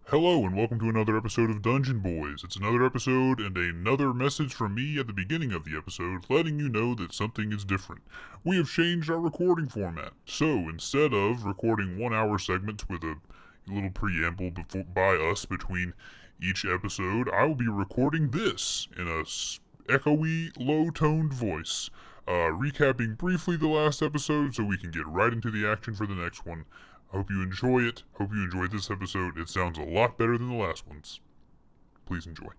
Hello and welcome to another episode of Dungeon Boys. It's another episode and another message from me at the beginning of the episode letting you know that something is different. We have changed our recording format. So instead of recording 1 hour segments with a little preamble by us between each episode, I will be recording this in a echoey, low-toned voice, recapping briefly the last episode so we can get right into the action for the next one. I hope you enjoy it. Hope you enjoyed this episode. It sounds a lot better than the last ones. Please enjoy.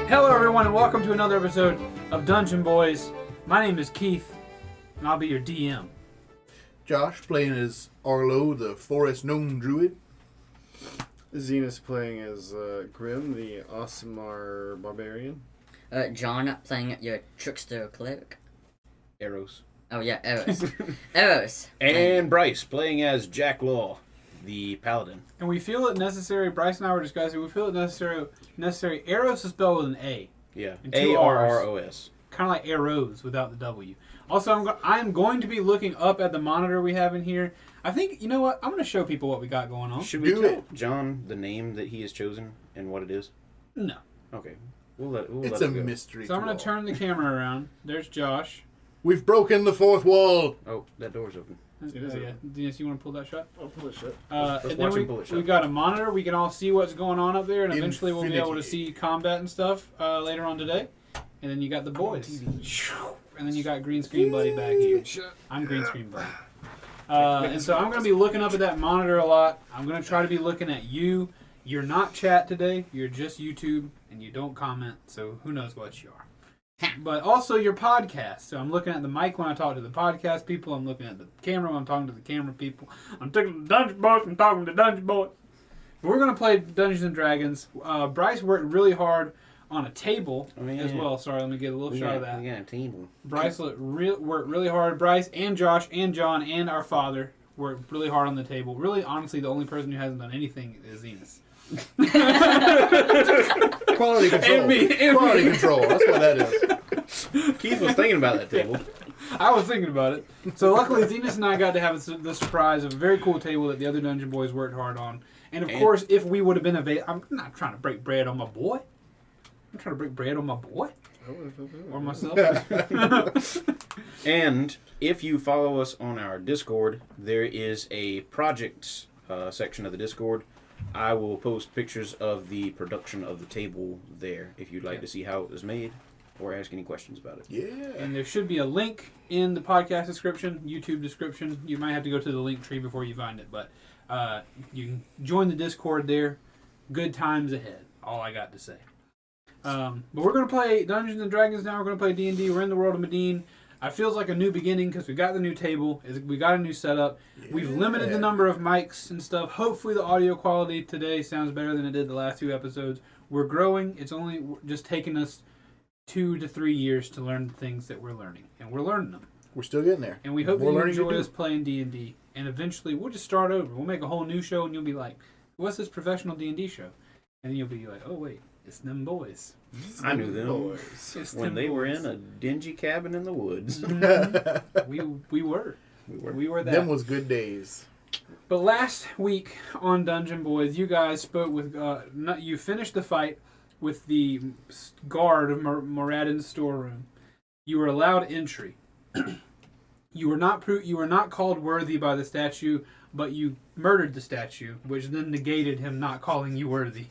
Hello everyone and welcome to another episode of Dungeon Boys. My name is Keith and I'll be your DM. Josh playing as Arlo, the forest gnome druid. Zenas playing as Grim, the Aasimar barbarian. John playing your trickster cleric. Eros. Oh yeah, Eros. Eros. And Bryce playing as Jack Law, the paladin. And we feel it necessary, Bryce and I were discussing, we feel it necessary. Eros is spelled with an A. Yeah. And two A-R-R-O-S. Kind of like arrows without the W. Also, I'm going to be looking up at the monitor we have in here. I think, you know what? I'm going to show people what we got going on. Should we tell John the name that he has chosen and what it is? No. Okay. We'll let It's it a go. mystery. So I'm going to turn the camera around. There's Josh. We've broken the fourth wall. Oh, that door's open. It is Yeah. Dennis, you want to pull that shot? I'll pull it shut. Let's And watch then him pull it shut. we've got a monitor. We can all see what's going on up there, and eventually we'll be able to Infinity. see combat and stuff later on today. And then you got the boys. And then you got green screen buddy back here. I'm green screen buddy. And so I'm going to be looking up at that monitor a lot. I'm going to try to be looking at you. You're not chat today. You're just YouTube, and you don't comment. So who knows what you are. But also your podcast. So I'm looking at the mic when I talk to the podcast people. I'm looking at the camera when I'm talking to the camera people. I'm taking the Dungeon Boys and talking to Dungeon Boys. We're going to play Dungeons and Dragons. Bryce worked really hard on a table as well. Sorry, let me get a little shot of that. We got a table. Bryce worked really hard. Bryce and Josh and John and our father worked really hard on the table. Really, honestly, the only person who hasn't done anything is Zenas. Quality control. And me. Quality control. That's what that is. Keith was thinking about that table. I was thinking about it. So luckily, Zenas and I got to have the surprise of a very cool table that the other Dungeon Boys worked hard on. And of course, if we would have been available, I'm not trying to break bread on my boy. I'm trying to break bread on my boy. Or myself. And if you follow us on our Discord, there is a projects section of the Discord. I will post pictures of the production of the table there if you'd like to see how it was made or ask any questions about it. Yeah. And there should be a link in the podcast description, YouTube description. You might have to go to the link tree before you find it, but you can join the Discord there. Good times ahead. All I got to say. But we're going to play Dungeons and Dragons now. We're going to play D&D. We're in the world of Moradin. It feels like a new beginning because we got the new table. We got a new setup. Yeah. We've limited the number of mics and stuff. Hopefully the audio quality today sounds better than it did the last two episodes. We're growing. It's only just taken us 2 to 3 years to learn the things that we're learning. And we're learning them. We're still getting there. And we hope that you enjoy us playing D&D. And eventually we'll just start over. We'll make a whole new show and you'll be like, what's this professional D&D show? And then you'll be like, oh wait, it's them boys. I knew them when they were in a dingy cabin in the woods. we were that. Them was good days. But last week on Dungeon Boys, you guys spoke with you finished the fight with the guard of Moradin's storeroom. You were allowed entry. You were not called worthy by the statue, but you murdered the statue, which then negated him not calling you worthy.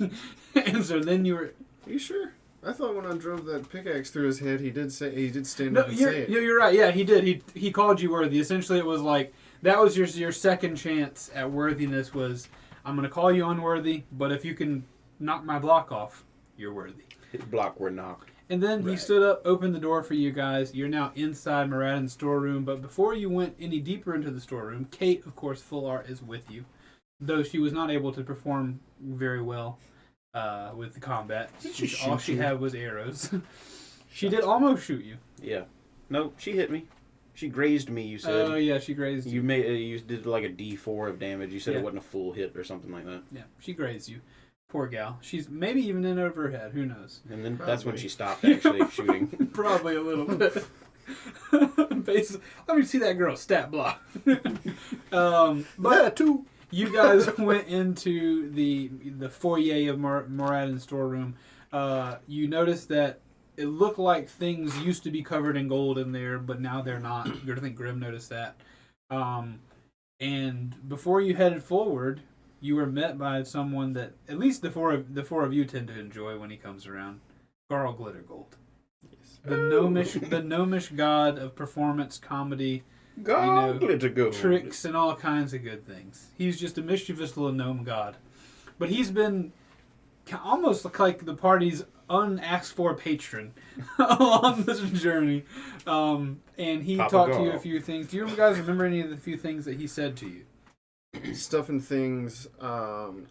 And so then you were. Are you sure? I thought when I drove that pickaxe through his head, he did stand up and say it. You're right. Yeah, he did. He called you worthy. Essentially, it was like that was your second chance at worthiness. Was I'm going to call you unworthy, but if you can knock my block off, you're worthy. His block were knocked. And then he stood up, opened the door for you guys. You're now inside Moradin's storeroom. But before you went any deeper into the storeroom, Kate, of course, Full Art is with you, though she was not able to perform very well. With the combat. All she had was arrows. She did almost shoot you. Yeah. No, she hit me. She grazed me, you said. Oh, yeah, she grazed you. You did like a D4 of damage. You said it wasn't a full hit or something like that. Yeah, she grazed you. Poor gal. She's maybe even in over her head. Who knows? And then that's when she stopped actually shooting. Probably a little bit. Basically, let me see that girl stat block. But But too. you guys went into the foyer of Moradin's storeroom. You noticed that it looked like things used to be covered in gold in there, but now they're not. I think Grim noticed that. And before you headed forward, you were met by someone that at least the four of you tend to enjoy when he comes around. Garl Glittergold. The gnomish god of performance, comedy, Glitter gold. tricks, and all kinds of good things. He's just a mischievous little gnome god. But he's been almost like the party's unasked for patron along this journey. And he Papa talked to you Garl. a few things. Do you guys remember any of the few things that he said to you? Stuff and things,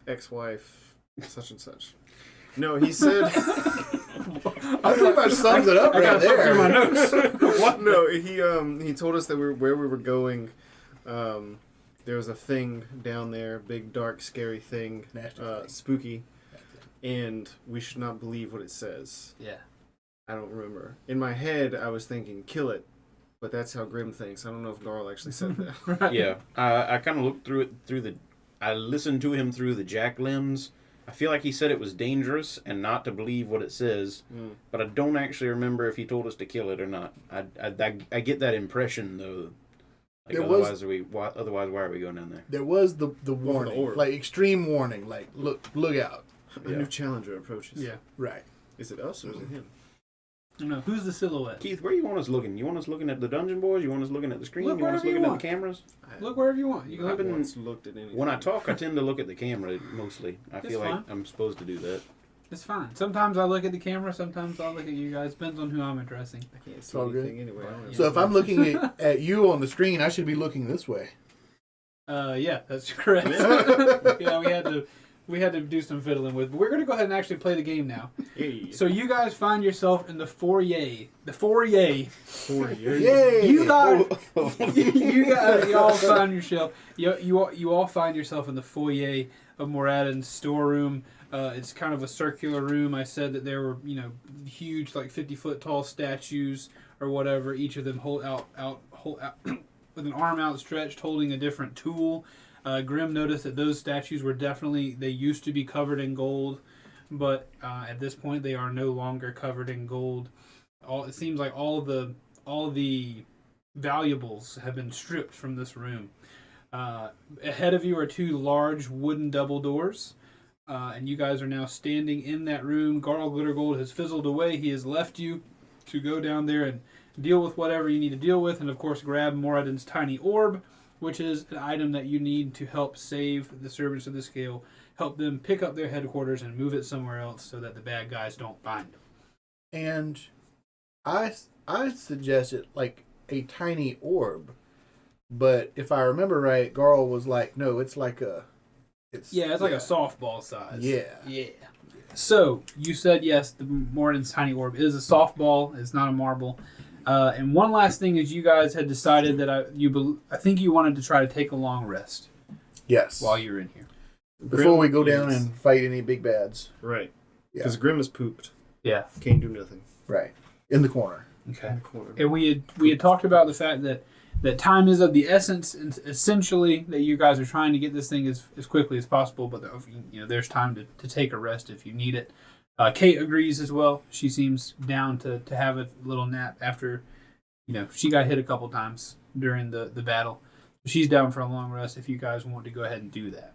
ex-wife, such and such. No, he said. I pretty much sums it up I right gotta flip through my there. notes. What? No, he told us that where we were going. There was a thing down there, big, dark, scary thing, Nasty thing. spooky, and we should not believe what it says. Yeah. I don't remember. In my head, I was thinking, kill it, but that's how Grim thinks. I don't know if Garl actually said that. Right. Yeah, I kind of looked through it I listened to him through the jack limbs. I feel like he said it was dangerous and not to believe what it says, but I don't actually remember if he told us to kill it or not. I get that impression though. Like, otherwise why are we going down there? There was the warning, orb. like extreme warning, like look out. A new challenger approaches. Yeah. Right. Is it us or is it him? No, who's the silhouette? Keith, where you want us looking? You want us looking at the dungeon boys? You want us looking at the screen? Look You want us wherever you looking want. at the cameras? Look wherever you want. You can I look been- once looked at anything. When I talk, I tend to look at the camera mostly. I It's feel like fine. I'm supposed to do that. It's fine. Sometimes I look at the camera. Sometimes I'll look at you guys. Depends on who I'm addressing. I can't see all good. anything anyway. I don't have So if I'm looking at you on the screen, I should be looking this way. Yeah, that's correct. Yeah, we had to do some fiddling with. But we're gonna go ahead and actually play the game now. Hey, So you guys find yourself in the foyer. The foyer. Yay! You guys, you all find yourself. You all find yourself in the foyer of Moradin's storeroom. It's kind of a circular room. I said that there were huge, like 50-foot tall statues or whatever. Each of them hold out with an arm outstretched, holding a different tool. Grim noticed that those statues were they used to be covered in gold, but at this point they are no longer covered in gold. It seems like all of the valuables have been stripped from this room. Ahead of you are two large wooden double doors, and you guys are now standing in that room. Garl Glittergold has fizzled away. He has left you to go down there and deal with whatever you need to deal with, and of course grab Moradin's tiny orb, which is an item that you need to help save the servants of the scale, help them pick up their headquarters and move it somewhere else so that the bad guys don't find them. And I suggested like a tiny orb, but if I remember right, Garl was like, no, it's like it's like a softball size. Yeah. So you said yes, the Morden's tiny orb is a softball. It's not a marble. And one last thing is, you guys had decided that I think you wanted to try to take a long rest Yes. while you're in here. Before we go down is- and fight any big bads. Right. Yeah. Because Grim is pooped. Yeah. Can't do nothing. Right. In the corner. Okay. In the corner. And we had talked about the fact that time is of the essence, and essentially that you guys are trying to get this thing as quickly as possible. But there's time to take a rest if you need it. Kate agrees as well. She seems down to have a little nap after, she got hit a couple times during the battle. She's down for a long rest if you guys want to go ahead and do that.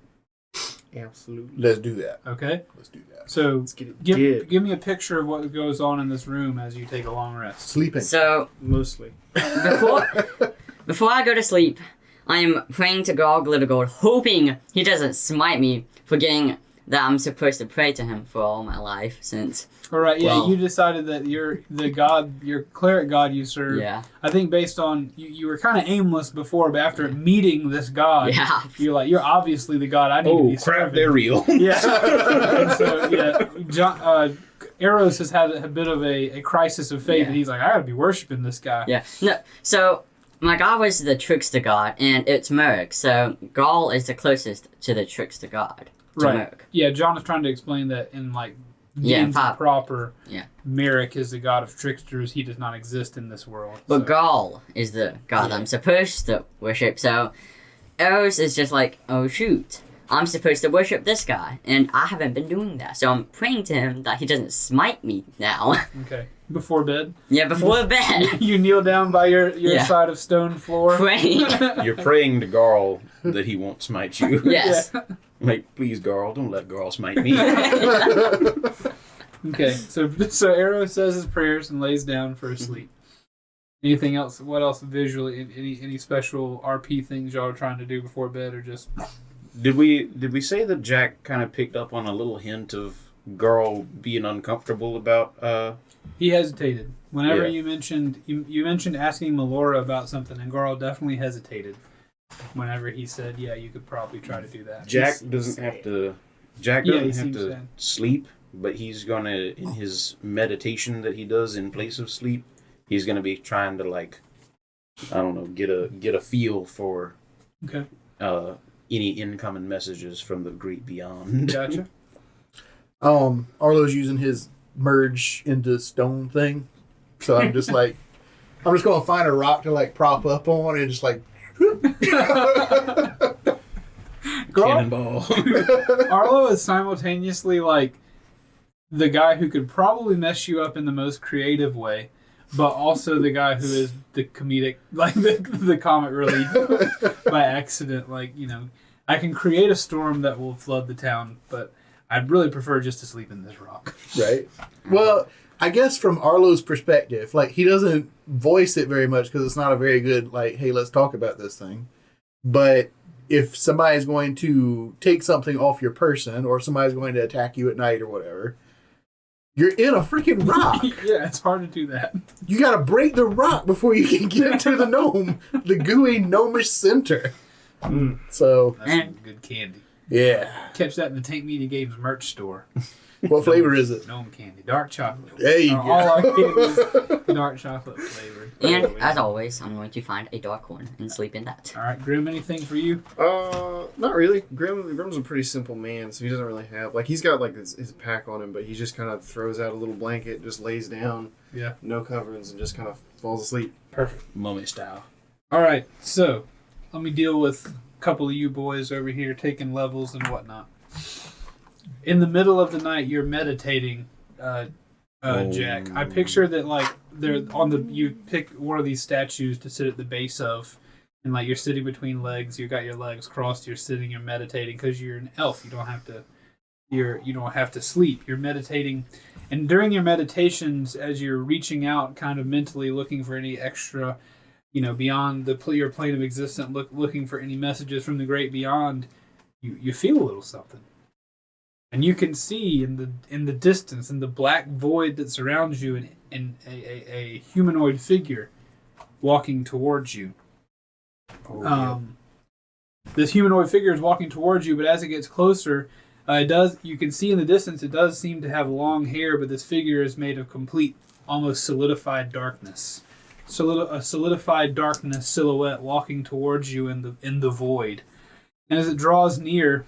Absolutely. Let's do that. Okay? Let's do that. So Let's get it. give me a picture of what goes on in this room as you take a long rest. Sleeping. So Mostly. before I go to sleep, I am praying to Garl Glittergold, hoping he doesn't smite me, forgetting that I'm supposed to pray to him for all my life, since All right, yeah, Well- you decided that your cleric god you serve. yeah, I think based on you were kind of aimless before, but after meeting this god, yeah. you're obviously the god I need to Oh be crap! serving. They're real. Yeah. And so John, Eros has had a bit of a crisis of faith, Yeah. and he's like, I gotta be worshiping this guy. Yeah. No, so my god was the trickster god, and it's Merc. So Garl is the closest to the trickster god. To Right. Merc. Yeah, John is trying to explain that in like deemed pop. proper. Yeah. Merrick is the god of tricksters. He does not exist in this world. But so. Gaul is the god I'm supposed to worship, so Eros is just like, oh shoot, I'm supposed to worship this guy, and I haven't been doing that, so I'm praying to him that he doesn't smite me now. Okay. Before bed? Yeah, before bed. You kneel down by your Yeah. side of stone floor. Praying. You're praying to Garl that he won't smite you. Yes. Yeah. Like, please, Garl, don't let Garl smite me. Okay, so Arrow says his prayers and lays down for a sleep. Anything else? What else visually? Any special RP things y'all are trying to do before bed, or just? Did we say that Jack kind of picked up on a little hint of Garl being uncomfortable about? He hesitated whenever Yeah. you mentioned asking Melora about something, and Garl definitely hesitated whenever he said, "Yeah, you could probably try to do that." Jack doesn't have to. Jack Yeah, he doesn't have seems to sad. sleep, but he's gonna in his meditation that he does in place of sleep. He's gonna be trying to like, I don't know, get a feel for Okay, any incoming messages from the great beyond. gotcha. Arlo's using his merge into stone thing, so I'm just like, I'm just gonna find a rock to like prop up on and just like. Cannonball. Arlo is simultaneously like the guy who could probably mess you up in the most creative way, but also the guy who is the comedic, like the comic relief by accident. Like, I can create a storm that will flood the town, but I'd really prefer just to sleep in this rock. Right. Well, I guess from Arlo's perspective, like, he doesn't voice it very much because it's not a very good, like, hey, let's talk about this thing. But if somebody's going to take something off your person or somebody's going to attack you at night or whatever, you're in a freaking rock. Yeah, it's hard to do that. You got to break the rock before you can get into the gnome, the gooey gnomish center. So, That's some good candy. yeah. Catch that in the Tank Media Games merch store. What flavor is it? Gnome candy. Dark chocolate. There you All our go. candies dark chocolate flavored. And as always, I'm going to find a dark one and sleep in that. All right, Grim, anything for you? Not really. Grim's a pretty simple man, so he doesn't really have he's got like his pack on him, but he just kind of throws out a little blanket, just lays down, Yeah. no coverings, and just kind of falls asleep. Perfect. Mummy style. All right, so let me deal with a couple of you boys over here taking levels and whatnot. In the middle of the night, you're meditating, Jack. I picture that like they're you pick one of these statues to sit at the base of, and like you're sitting between legs. You got your legs crossed. You're sitting. You're meditating because you're an elf. You don't have to. You don't have to sleep. You're meditating, and during your meditations, as you're reaching out, kind of mentally looking for any extra, beyond your plane of existence, looking for any messages from the great beyond, you feel a little something. And you can see in the distance, in the black void that surrounds you, a humanoid figure walking towards you. This humanoid figure is walking towards you, but as it gets closer, you can see in the distance it does seem to have long hair, but this figure is made of complete, almost solidified darkness. A solidified darkness silhouette walking towards you in the void. And as it draws near,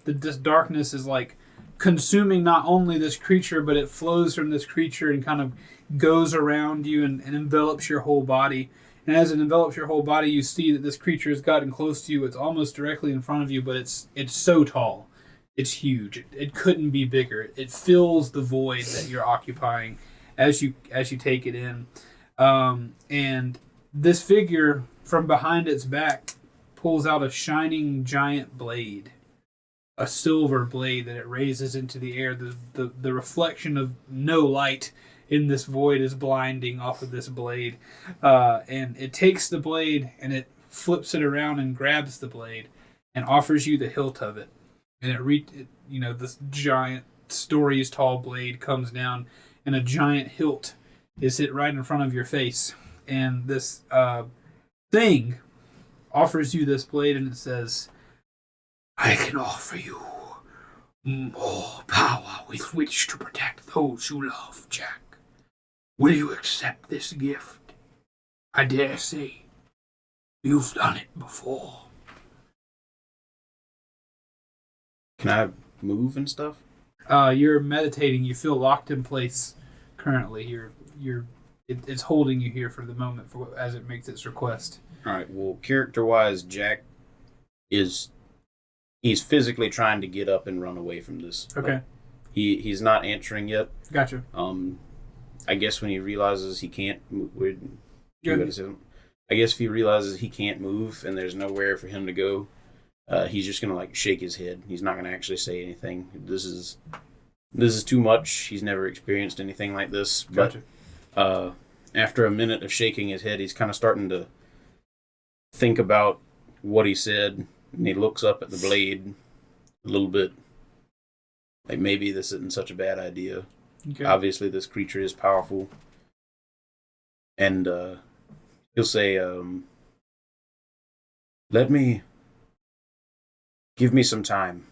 this darkness is like consuming not only this creature, but it flows from this creature and kind of goes around you and envelops your whole body. And as it envelops your whole body, you see that this creature has gotten close to you. It's almost directly in front of you, but it's so tall. It's huge. It couldn't be bigger. It fills the void that you're occupying as you take it in. And this figure, from behind its back, pulls out a shining giant blade. A silver blade that it raises into the air. The reflection of no light in this void is blinding off of this blade. And it takes the blade and it flips it around and grabs the blade and offers you the hilt of it. And this giant stories tall blade comes down and a giant hilt is hit right in front of your face. And this thing offers you this blade and it says, I can offer you more power with which to protect those you love, Jack. Will you accept this gift? I dare say you've done it before. Can I move and stuff? You're meditating. You feel locked in place currently. It's holding you here for the moment as it makes its request. All right. Well, character-wise, Jack he's physically trying to get up and run away from this. Okay. He's not answering yet. Gotcha. I guess when he realizes he can't move, I guess if he realizes he can't move and there's nowhere for him to go, he's just gonna like shake his head. He's not gonna actually say anything. This is too much. He's never experienced anything like this. Gotcha. But after a minute of shaking his head, he's kind of starting to think about what he said, and he looks up at the blade a little bit. Like, maybe this isn't such a bad idea. Okay. Obviously, this creature is powerful. And he'll say, give me some time.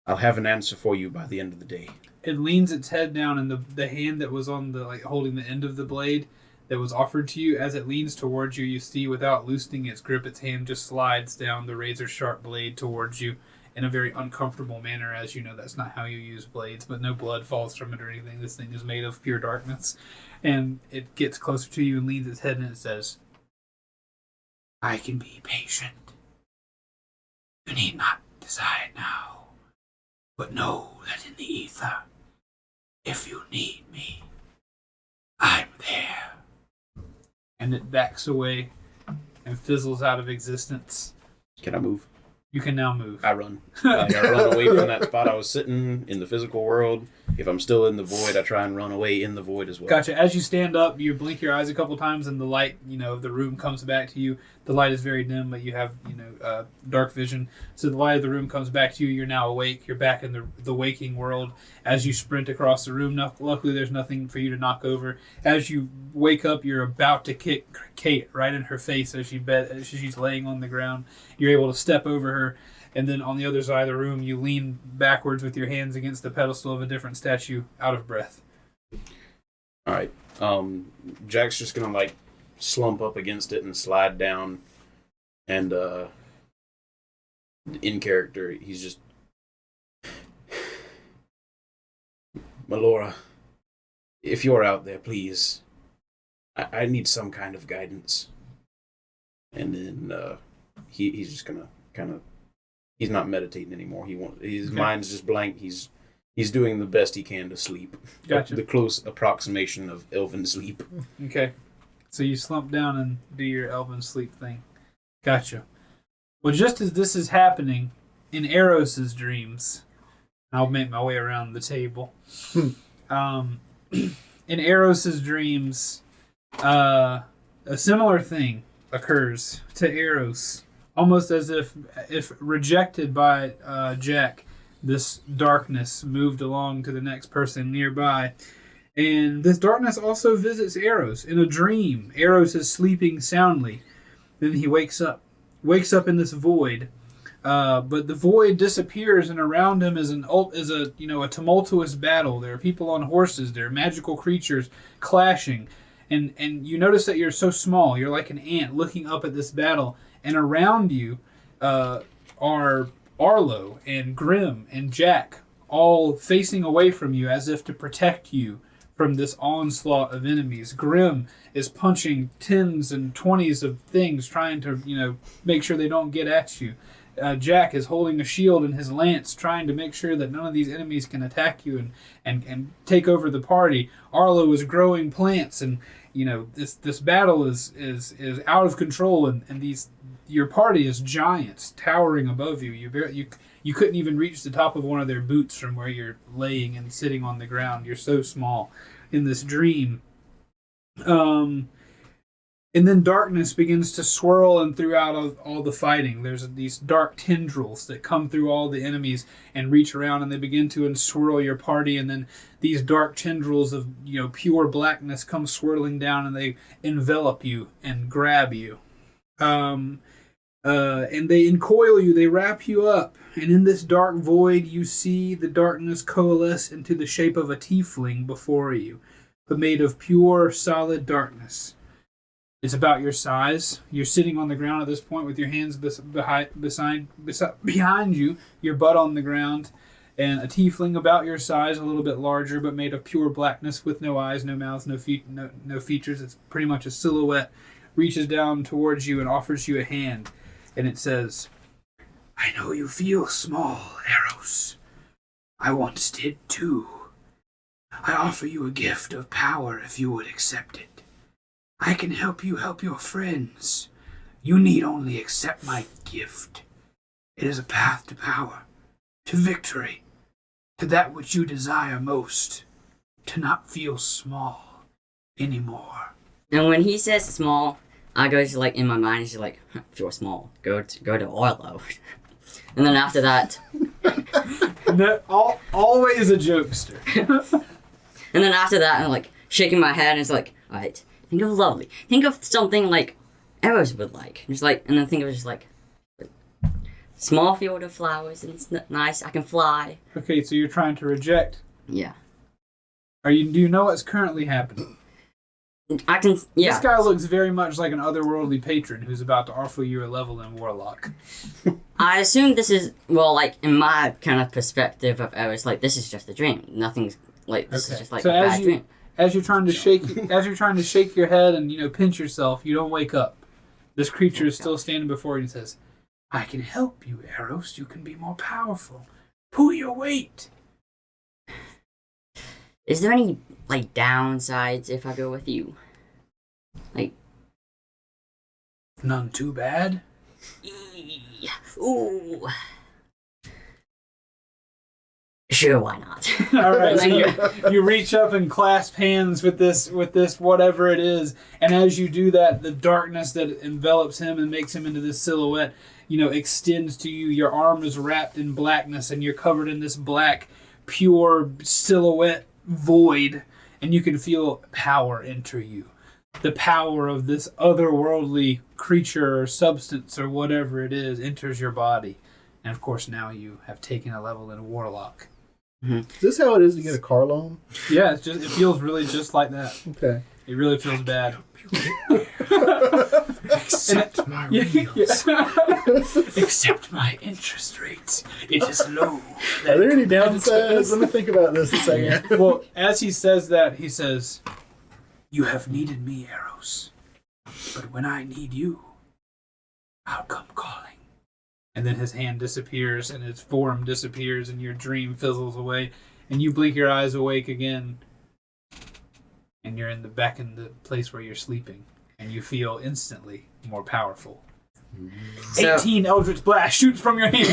I'll have an answer for you by the end of the day. It leans its head down, and the hand that was on holding the end of the blade that was offered to you, as it leans towards you, you see, without loosening its grip, its hand just slides down the razor-sharp blade towards you in a very uncomfortable manner. As you know, that's not how you use blades, but no blood falls from it or anything. This thing is made of pure darkness. And it gets closer to you and leans its head, and it says, I can be patient. You need not decide now, but know that in the ether, if you need me, I'm there. And it backs away and fizzles out of existence. Can I move? You can now move. I run. I run away from that spot I was sitting in the physical world. If I'm still in the void, I try and run away in the void as well. Gotcha. As you stand up, you blink your eyes a couple times, and the light, of the room comes back to you. The light is very dim, but you have, dark vision. So the light of the room comes back to you. You're now awake. You're back in the waking world. As you sprint across the room, luckily there's nothing for you to knock over. As you wake up, you're about to kick Kate right in her face as she's laying on the ground. You're able to step over her. And then on the other side of the room, you lean backwards with your hands against the pedestal of a different statue, out of breath. All right. Jack's just going to, slump up against it and slide down. And in character, he's just... Melora, if you're out there, please. I need some kind of guidance. And then he's just going to kind of... He's not meditating anymore. His mind's just blank. He's doing the best he can to sleep. Gotcha. The close approximation of elven sleep. Okay. So you slump down and do your elven sleep thing. Gotcha. Well, just as this is happening, in Eros's dreams, I'll make my way around the table. In Eros's dreams, a similar thing occurs to Eros. Almost as if rejected by Jack, this darkness moved along to the next person nearby. And this darkness also visits Eros in a dream. Eros is sleeping soundly. Then he wakes up in this void. But the void disappears, and around him is a tumultuous battle. There are people on horses. There are magical creatures clashing. And you notice that you're so small. You're like an ant looking up at this battle. And around you are Arlo and Grim and Jack, all facing away from you as if to protect you from this onslaught of enemies. Grim is punching 10s and 20s of things, trying to make sure they don't get at you. Jack is holding a shield and his lance, trying to make sure that none of these enemies can attack you and take over the party. Arlo is growing plants, and this battle is out of control, and your party is giants towering above you. You couldn't even reach the top of one of their boots from where you're laying and sitting on the ground. You're so small in this dream. And then darkness begins to swirl and throughout all the fighting. There's these dark tendrils that come through all the enemies and reach around, and they begin to enswirl your party. And then these dark tendrils of pure blackness come swirling down, and they envelop you and grab you. And they encoil you, they wrap you up, and in this dark void you see the darkness coalesce into the shape of a tiefling before you, but made of pure, solid darkness. It's about your size. You're sitting on the ground at this point with your hands behind you, your butt on the ground, And a tiefling about your size, a little bit larger, but made of pure blackness with no eyes, no mouth, no features. It's pretty much a silhouette. Reaches down towards you and offers you a hand. And it says, I know you feel small, Eros. I once did too. I offer you a gift of power if you would accept it. I can help you help your friends. You need only accept my gift. It is a path to power, to victory, to that which you desire most, to not feel small anymore. And when he says small, I go to, like, in my mind, it's like, feel small. Go to Arlo. And then after that... Always a jokester. And then after that, I'm, like, shaking my head, and it's like, alright, think of lovely. Think of something like Eros would like. Just like, and then think of just like small field of flowers, and it's nice. I can fly. Okay, so you're trying to reject. Yeah. Do you know what's currently happening? I can. Yeah. This guy looks very much like an otherworldly patron who's about to offer you a level in Warlock. I assume this is, well, like, in my kind of perspective of Eros, like, this is just a dream. Nothing's like this is just like so a bad dream. As you're trying to shake your head and pinch yourself, you don't wake up. This creature is still standing before you and says, I can help you, Eros. You can be more powerful. Pull your weight. Is there any, like, downsides if I go with you? Like... None too bad. Ooh. Sure, why not? All right, so you reach up and clasp hands with this whatever it is, and as you do that, the darkness that envelops him and makes him into this silhouette, extends to you. Your arm is wrapped in blackness, and you're covered in this black, pure silhouette void, and you can feel power enter you. The power of this otherworldly creature or substance or whatever it is enters your body. And of course, now you have taken a level in Warlock. Mm-hmm. Is this how it is to get a car loan? Yeah, it feels really just like that. Okay. It really feels bad. Accept my wheels. Accept my interest rates. It is low. Are there any downsides? Let me think about this a second. Well, as he says that, he says, you have needed me, Eros. But when I need you, I'll come calling. And then his hand disappears, and his form disappears, and your dream fizzles away, and you blink your eyes awake again, and you're back in the place where you're sleeping, and you feel instantly more powerful. So, 18 Eldritch Blast shoots from your hand.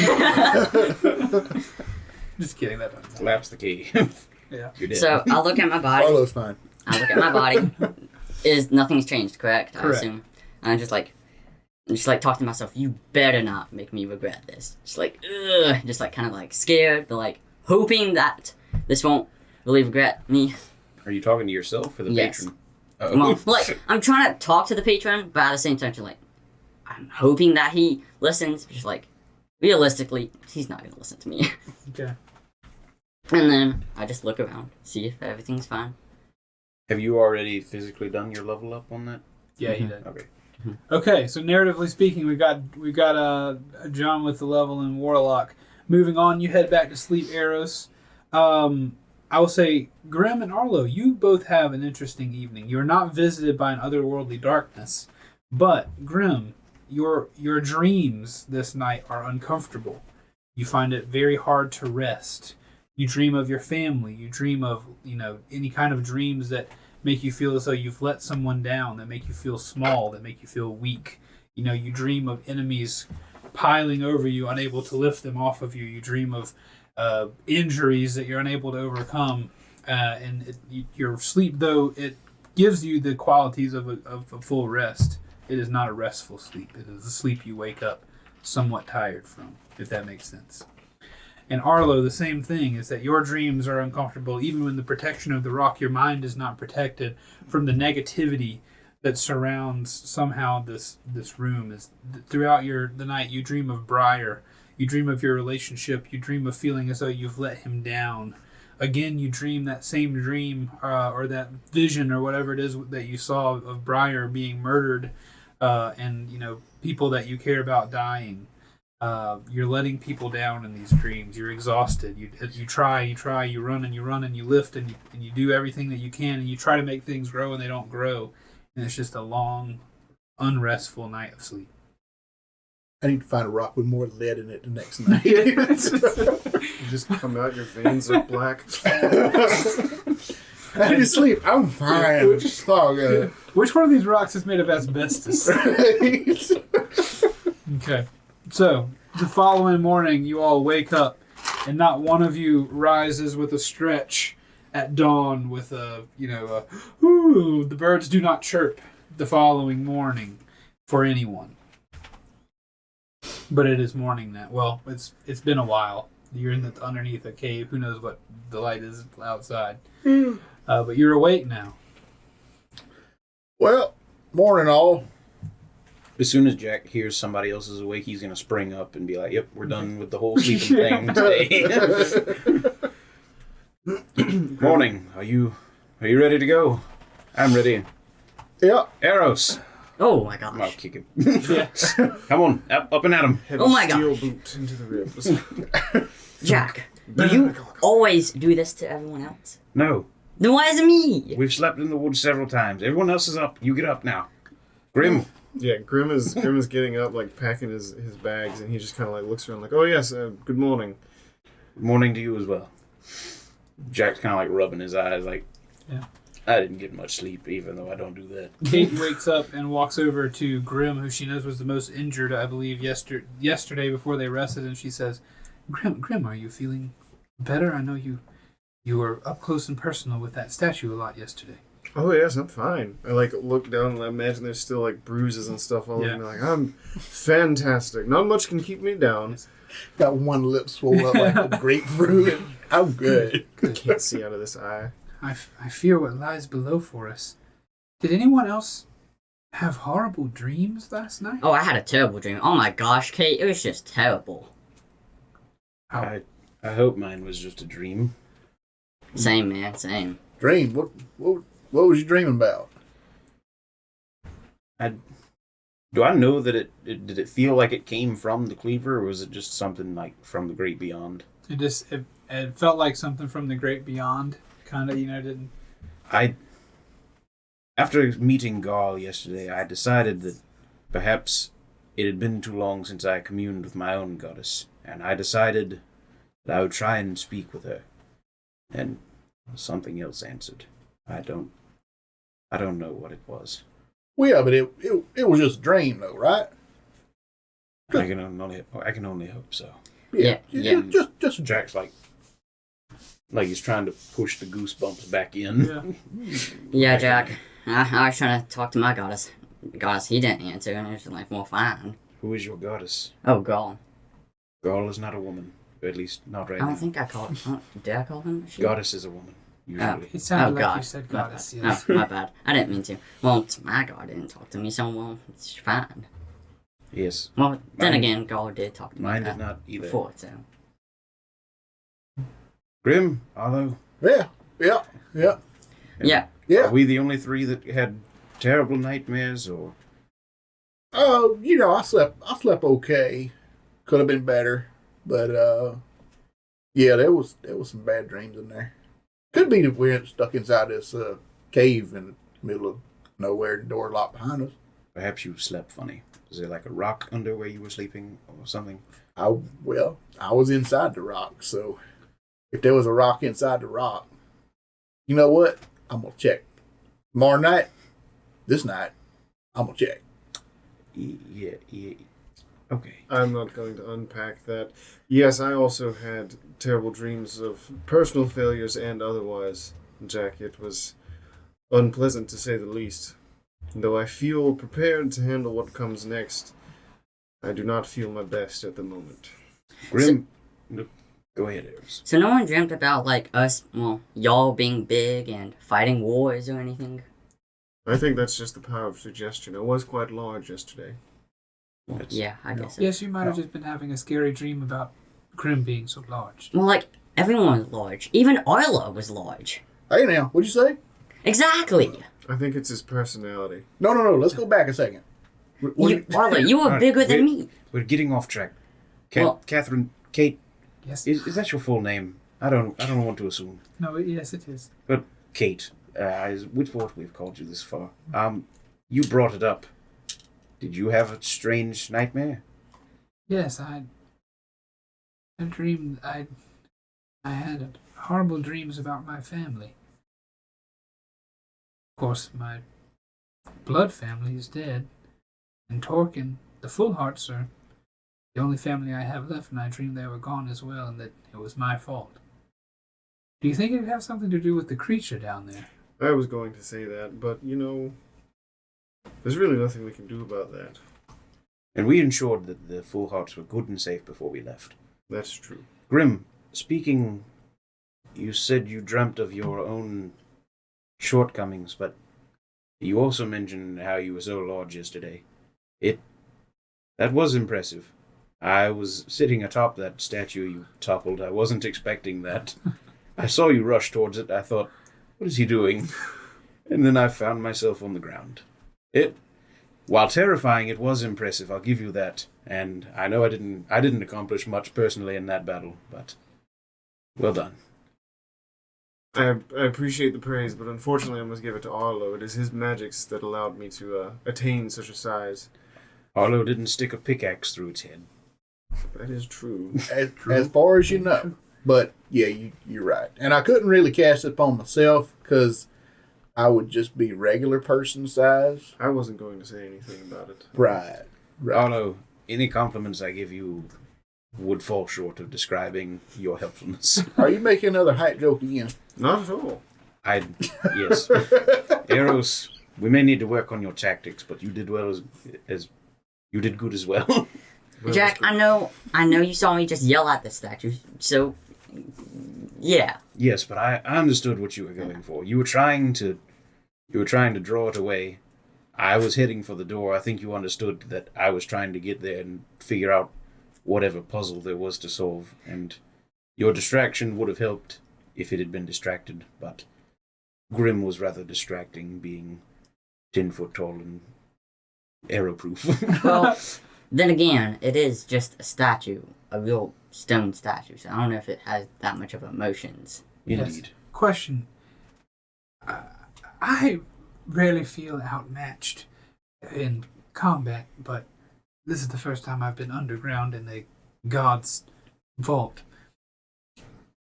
Just kidding, that doesn't sound. Laps the key. Yeah. You're dead. So I'll look at my body. Arlo's fine. I look at my body. Nothing's changed, correct? Correct. I assume. And I just talk to myself, you better not make me regret this. Just like, ugh. Just like kind of like scared, but like hoping that this won't really regret me. Are you talking to yourself or the Yes. patron? Well, like, I'm trying to talk to the patron, but at the same time, I'm hoping that he listens. Just like, realistically, he's not going to listen to me. Okay. And then I just look around, see if everything's fine. Have you already physically done your level up on that? Yeah, he did. Okay. Okay, so narratively speaking, we got John with the level in Warlock. Moving on, you head back to sleep, Eros. I will say, Grim and Arlo, you both have an interesting evening. You're not visited by an otherworldly darkness, but Grim, your dreams this night are uncomfortable. You find it very hard to rest. You dream of your family. You dream of any kind of dreams that make you feel as though you've let someone down, that make you feel small, that make you feel weak. You dream of enemies piling over you, unable to lift them off of you. You dream of injuries that you're unable to overcome. Your sleep, though, it gives you the qualities of a full rest. It is not a restful sleep. It is a sleep you wake up somewhat tired from, if that makes sense. And Arlo, the same thing, is that your dreams are uncomfortable even when the protection of the rock, your mind is not protected from the negativity that surrounds somehow this room. Is throughout the night you dream of Briar, you dream of your relationship, you dream of feeling as though you've let him down. Again, you dream that same dream or that vision or whatever it is that you saw of Briar being murdered and people that you care about dying. You're letting people down in these dreams. You're exhausted. You try, you run and you lift and you do everything that you can, and you try to make things grow and they don't grow. And it's just a long, unrestful night of sleep. I need to find a rock with more lead in it the next night. You just come out, your veins are black. I need to sleep. I'm fine. It's all good. Which one of these rocks is made of asbestos? Okay. So, the following morning, you all wake up, and not one of you rises with a stretch at dawn with ooh, the birds do not chirp the following morning for anyone. But it is morning now. Well, it's been a while. You're underneath a cave. Who knows what the light is outside. But you're awake now. Well, morning all. As soon as Jack hears somebody else is awake, he's going to spring up and be like, yep, we're done with the whole sleeping thing today. Morning. Are you ready to go? I'm ready. Yeah. Arrows. Oh my I'll gosh. kick him. Yeah. Come on, up and at him. Heavy Oh my steel gosh. boot into the ribs. Jack, do you always do this to everyone else? No, Then why is it me? we've slept in the woods several times. Everyone else is up. You get up now. Grim. Yeah, Grim is getting up, like packing his bags, and he just kind of like looks around, like, "Oh yes, good morning." Morning to you as well. Jack's kind of like rubbing his eyes, like, Yeah. I didn't get much sleep, even though I don't do that. Kate wakes up and walks over to Grim, who she knows was the most injured, I believe, yesterday before they rested, and she says, Grim, are you feeling better? I know you were up close and personal with that statue a lot yesterday. Oh yes, I'm fine. I like look down and I imagine there's still like bruises and stuff all over me. Like, I'm fantastic. Not much can keep me down. Got one lip swollen up like a grapefruit. I'm good. I can't see out of this eye. I fear what lies below for us. Did anyone else have horrible dreams last night? Oh, I had a terrible dream. Oh my gosh, Kate, it was just terrible. I hope mine was just a dream. Same, man, same. Dream. What was you dreaming about? Do I know that did it feel like it came from the cleaver, or was it just something like from the great beyond? It felt like something from the great beyond, kind of, didn't... After meeting Gaul yesterday, I decided that perhaps it had been too long since I communed with my own goddess, and I decided that I would try and speak with her. And something else answered. I don't know what it was. Well, yeah, but it was just a dream, though, right? I can only hope so. Yeah. Just Jack's like he's trying to push the goosebumps back in. Yeah. Yeah, Jack. I was trying to talk to my goddess. He didn't answer, and it was like, well, fine. Who is your goddess? Oh, God. Gaul is not a woman, or at least not right I now. don't think I called... did I call him a she? Goddess is a woman, usually. It sounded like God. you said My goddess, bad. yes. Oh, my bad. I didn't mean to. Well, my God didn't talk to me, so, well, it's fine. Yes. Well, then Mine- again, God did talk to me Mine about did not either. before, so... Grim, Arlo, yeah. Yeah. are we the only three that had terrible nightmares, or... I slept okay. Could have been better, but yeah, there was some bad dreams in there. Could be that we're stuck inside this cave in the middle of nowhere, the door locked behind us. Perhaps you slept funny. Is there like a rock under where you were sleeping or something? I was inside the rock, so if there was a rock inside the rock, you know what? I'm gonna check. Tomorrow night, this night, I'm gonna check. Yeah. Okay. I'm not going to unpack that. Yes, I also had terrible dreams of personal failures and otherwise, Jack. It was unpleasant to say the least. Though I feel prepared to handle what comes next, I do not feel my best at the moment. Grim, go ahead, Eris. So no one dreamt about, like, us, well, y'all being big and fighting wars or anything? I think that's just the power of suggestion. I was quite large yesterday. Well, That's- yeah, I guess. Yes, you might have just been having a scary dream about Grim being so large. Well, like, everyone was large. Even Arlo was large. Hey now, what'd you say? Exactly. I think it's his personality. No. Let's go back a second. Arlo, you were Alright, bigger than wait. me. We're getting off track. Catherine, Kate, Yes. is that your full name? I don't want to assume. No. Yes, it is. But Kate, which what we've called you this far. You brought it up. Did you have a strange nightmare? Yes, I dreamed. I had horrible dreams about my family. Of course, my blood family is dead, and Torkin, the Full Hearts, are the only family I have left, and I dreamed they were gone as well, and that it was my fault. Do you think it would have something to do with the creature down there? I was going to say that, but there's really nothing we can do about that. And we ensured that the Full Hearts were good and safe before we left. That's true. Grim, speaking, you said you dreamt of your own shortcomings, but you also mentioned how you were so large yesterday. That was impressive. I was sitting atop that statue you toppled. I wasn't expecting that. I saw you rush towards it. I thought, what is he doing? And then I found myself on the ground. While terrifying, it was impressive. I'll give you that. And I know I didn't accomplish much personally in that battle, but well done. I appreciate the praise, but unfortunately I must give it to Arlo. It is his magics that allowed me to attain such a size. Arlo didn't stick a pickaxe through its head. That is true. As far as you know. But yeah, you're right. And I couldn't really cast it upon myself because I would just be regular person size. I wasn't going to say anything about it. Right. Arlo, any compliments I give you would fall short of describing your helpfulness. Are you making another hype joke again? Not at all. Yes. Eros, we may need to work on your tactics, but you did well as you did good as well. Jack, I know you saw me just yell at the statue, so yeah. Yes, but I understood what you were going for. You were trying to draw it away. I was heading for the door. I think you understood that I was trying to get there and figure out whatever puzzle there was to solve, and your distraction would have helped if it had been distracted, but Grim was rather distracting, being 10 foot tall and arrow-proof. Well, then again, it is just a statue, a real stone statue, so I don't know if it has that much of emotions. Indeed. Question. I rarely feel outmatched in combat, but this is the first time I've been underground in the god's vault.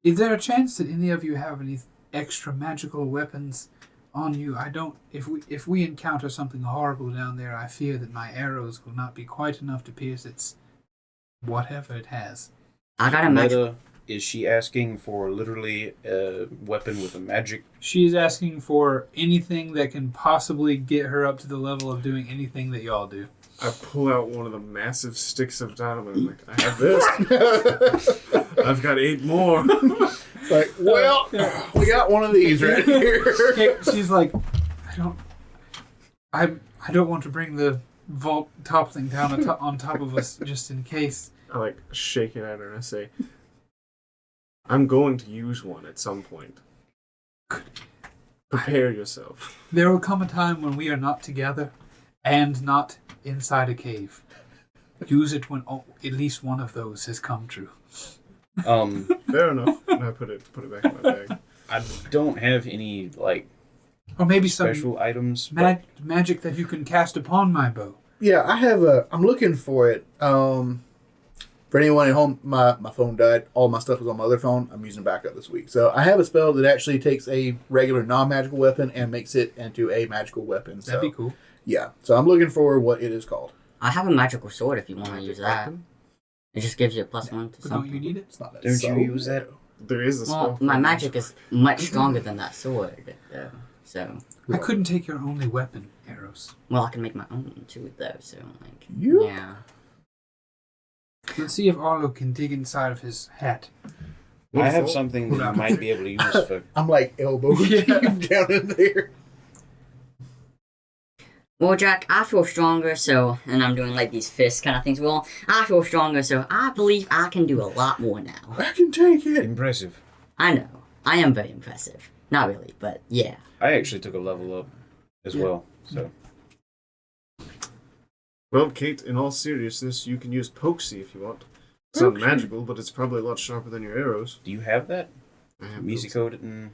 Is there a chance that any of you have any extra magical weapons on you? I don't. If we encounter something horrible down there, I fear that my arrows will not be quite enough to pierce its whatever it has. I got a magic. Meta, is she asking for literally a weapon with a magic? She's asking for anything that can possibly get her up to the level of doing anything that y'all do. I pull out one of the massive sticks of dynamite. I'm like, I have this. I've got 8 more. Like, well, we got one of these right here. She's like, I don't want to bring the vault toppling down on top of us just in case. I like shake it at her and I say, I'm going to use one at some point. Prepare yourself. There will come a time when we are not together and not inside a cave. Use it when at least one of those has come true. Fair enough. And I put it back in my bag. I don't have any Or maybe some special items. magic that you can cast upon my bow. Yeah, I have I'm looking for it. For anyone at home, my phone died. All my stuff was on my other phone. I'm using backup this week. So I have a spell that actually takes a regular non-magical weapon and makes it into a magical weapon. That'd be cool. Yeah. So I'm looking for what it is called. I have a magical sword if you want to use that. It just gives you a +1 to But don't something. you need it? It's not that Don't subtle. you use that? There is a spell. Well, my magic is much stronger than that sword, though. So, I couldn't take your only weapon, arrows. well, I can make my own too, though. So, You? yeah. Let's see if Arlo can dig inside of his hat. I have something that you might be able to use for. I'm like elbow deep down in there. Well, Jack, I feel stronger, so, and I'm doing like these fist kind of things. Well, I feel stronger, so I believe I can do a lot more now. I can take it. Impressive. I know. I am very impressive. Not really, but yeah. I actually took a level up as well, so. Well, Kate, in all seriousness, you can use Pokesy if you want. It's not magical, but it's probably a lot sharper than your arrows. Do you have that? I have Musico didn't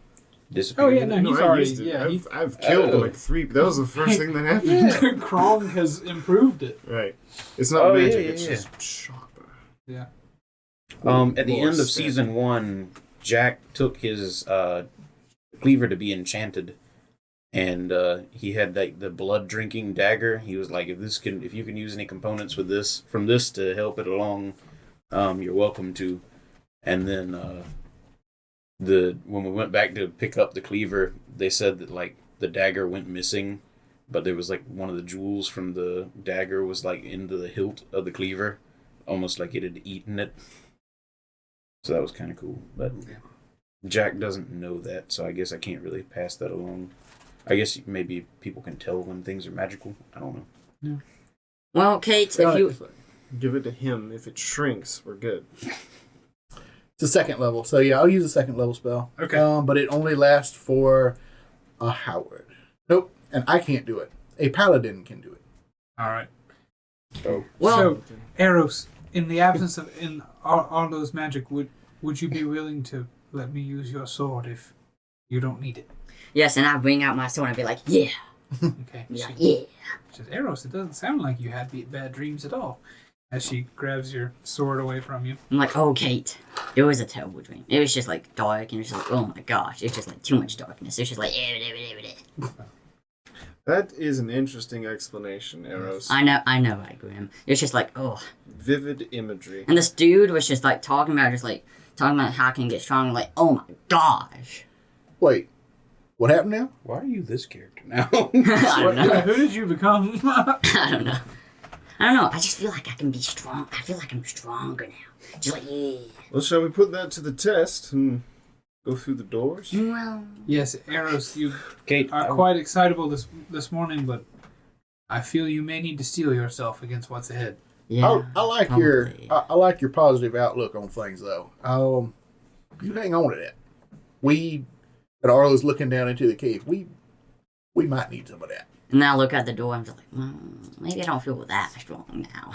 disappear. Oh yeah, no, No, he's I already. used it. Yeah, I've killed like 3. That was the first thing that happened. Krong has improved it. Right. It's not Oh, yeah, magic. yeah, It's yeah. just sharper. Yeah. At the More end of set. season 1, Jack took his cleaver to be enchanted, and he had like the blood drinking dagger. He was like, if you can use any components from this to help it along, you're welcome to. And then when we went back to pick up the cleaver, they said that like the dagger went missing, but there was like one of the jewels from the dagger was like into the hilt of the cleaver, almost like it had eaten it. So that was kind of cool, but Jack doesn't know that, so I guess I can't really pass that along. I guess maybe people can tell when things are magical. I don't know. Well, Kate, if you Give it to him. If it shrinks, we're good. It's a second level, so yeah, I'll use a second level spell. Okay. But it only lasts for a Howard. Nope, and I can't do it. A paladin can do it. All right. Oh, well, So, Eros, in the absence of Arlo's magic, would you be willing to let me use your sword if you don't need it? yes, and I bring out my sword and be like, yeah, Okay. yeah, She yeah. says, Eros, it doesn't sound like you had bad dreams at all. As she grabs your sword away from you. I'm like, oh, Kate, it was a terrible dream. It was just like dark, and it was just like, oh my gosh, it's just like too much darkness. It's just like, That is an interesting explanation, Eros. I know, I agree. It's just like, oh. Vivid imagery. And this dude was just like talking about how I can get strong. Like, oh my gosh. Wait, what happened now? why are you this character now? I don't know. Who did you become? I don't know. I just feel like I can be strong. I feel like I'm stronger now. Just like, yeah. Well, shall we put that to the test and go through the doors? Well, Yes, Eros, you Kate, are quite excitable this morning, but I feel you may need to steel yourself against what's ahead. yeah. I like probably. I like your positive outlook on things, though. You hang on to that. We, and Arlo's looking down into the cave. We might need some of that. And then I look at the door and I'm just like, maybe I don't feel that strong now.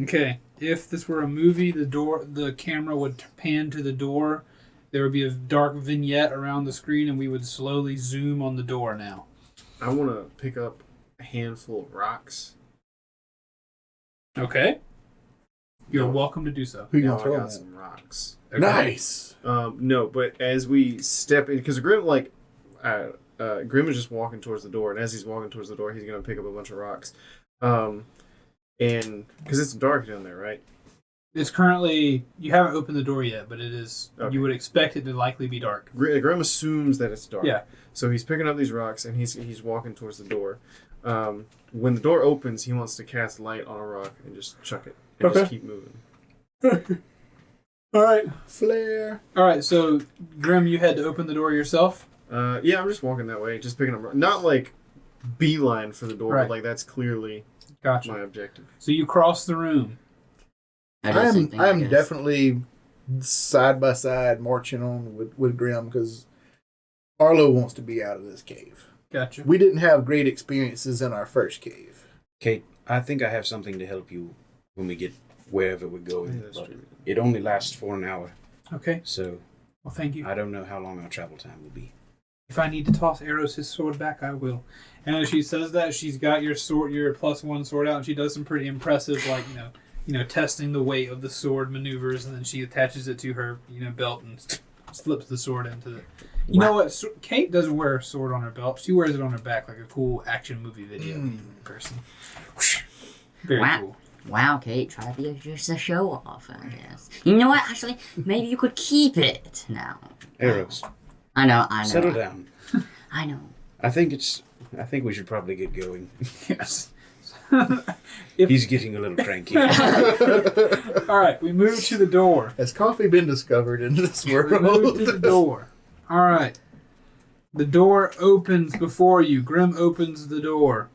Okay, if this were a movie, the camera would pan to the door. There would be a dark vignette around the screen, and we would slowly zoom on the door now. I want to pick up a handful of rocks. Okay. You're No. welcome to do so. Who you Now gonna I throw got at? some rocks. Okay. Nice. No, but as we step in, because Grim, Grim is just walking towards the door, and as he's walking towards the door, he's going to pick up a bunch of rocks. And because it's dark down there, right? It's currently, you haven't opened the door yet, but it is, Okay. you would expect it to likely be dark. Grim assumes that it's dark. Yeah. So he's picking up these rocks, and he's walking towards the door. When the door opens, he wants to cast light on a rock and just chuck it, and Okay. just keep moving. All right. Flare. All right, so Grim, you had to open the door yourself. Yeah, I'm just walking that way, just picking up, not like beeline for the door, Right. but like that's clearly Gotcha. my objective. So you cross the room. I do the same thing, I I'm guess. definitely side by side marching on with Grim because Arlo wants to be out of this cave. Gotcha. We didn't have great experiences in our first cave. Kate, I think I have something to help you when we get wherever we're going. Yeah, that's but true. it only lasts for an hour, Okay. so Well, thank you. I don't know how long our travel time will be. If I need to toss Eros his sword back, I will. And as she says that, she's got your sword, your +1 sword out, and she does some pretty impressive, like, testing the weight of the sword maneuvers, and then she attaches it to her, belt and slips the sword into it. You know what? Kate doesn't wear a sword on her belt. She wears it on her back like a cool action movie video person. Very Wow. cool. Wow, Kate, try to be just a show off, I guess. You know what? Actually, maybe you could keep it now. Eros, I know. settle down. I know. I think we should probably get going. Yes. He's getting a little cranky. All right, we move to the door. Has coffee been discovered in this We move to world? the door. All right. The door opens before you. Grim opens the door.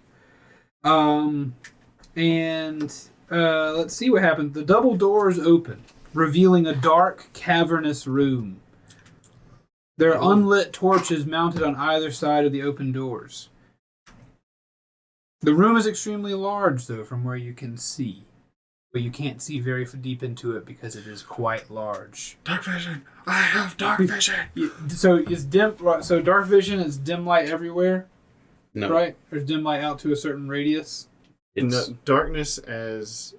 Let's see what happens. The double doors open, revealing a dark, cavernous room. There are unlit torches mounted on either side of the open doors. The room is extremely large, though, from where you can see. but you can't see very deep into it because it is quite large. Dark vision. I have dark vision. So is dim. So dark vision is dim light everywhere, No, right? Or dim light out to a certain radius it's, No, darkness as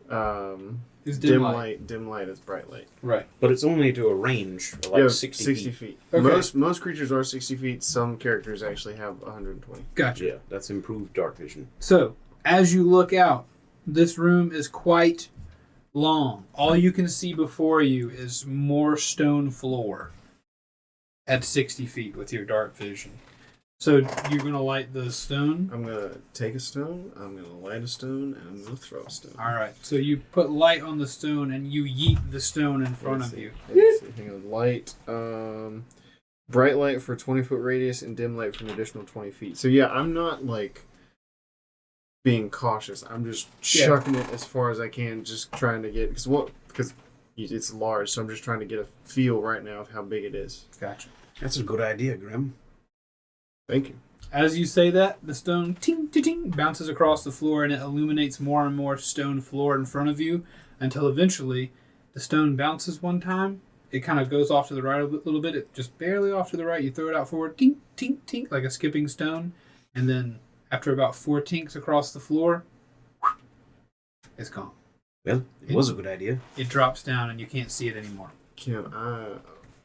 is dim light. Dim light is bright light. Right. but it's only to a range of like 60 feet. Okay. Most creatures are 60 feet. Some characters actually have 120. Gotcha. Yeah, that's improved dark vision. So as you look out, this room is quite long. All you can see before you is more stone floor at 60 feet with your dark vision. So you're going to light the stone? I'm gonna take a stone. I'm gonna light a stone, and I'm gonna throw a stone. All right. So you put light on the stone and you yeet the stone in front of you. Let's see. Hang on. Light. Bright light for 20-foot radius and dim light for an additional 20 feet. So yeah, I'm not like being cautious. I'm just chucking it as far as I can, just trying to get because it's large. So I'm just trying to get a feel right now of how big it is. Gotcha. That's a good idea, Grim. Thank you. As you say that, the stone ting, ting, ting, bounces across the floor and it illuminates more and more stone floor in front of you until eventually the stone bounces one time. It kind of goes off to the right a little bit. It just barely off to the right. You throw it out forward, tink, tink, tink, like a skipping stone. And then after about 4 tinks across the floor, it's gone. Well, it was a good idea. It drops down and you can't see it anymore. Can I